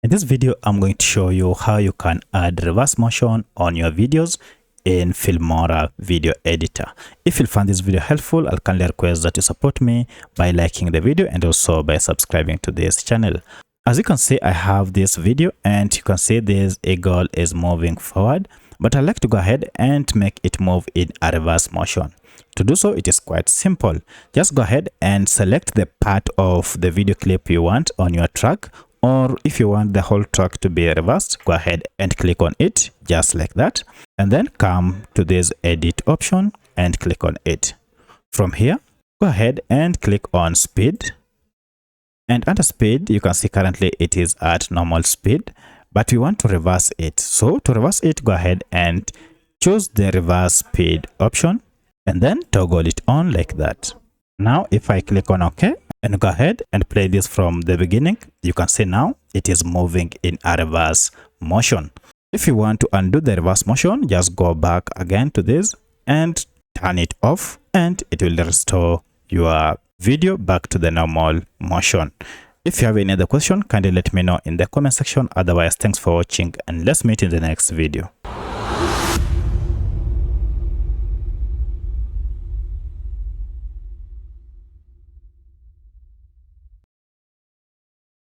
In this video, I'm going to show you how you can add reverse motion on your videos in Filmora video editor. If you find this video helpful, I'll kindly request that you support me by liking the video and also by subscribing to this channel. As you can see, I have this video and you can see this eagle is moving forward, but I like to go ahead and make it move in a reverse motion. To do so, it is quite simple. Just go ahead and select the part of the video clip you want on your track, or if you want the whole track to be reversed, go ahead and click on it just like that, and then come to this edit option and click on it. From here, go ahead and click on speed, and under speed you can see currently it is at normal speed, but we want to reverse it. So to reverse it, go ahead and choose the reverse speed option and then toggle it on like that. Now if I click on OK and go ahead and play this from the beginning, you can see now it is moving in a reverse motion. If you want to undo the reverse motion, just go back again to this and turn it off, and it will restore your video back to the normal motion. If you have any other question, kindly let me know in the comment section. Otherwise, thanks for watching and let's meet in the next video.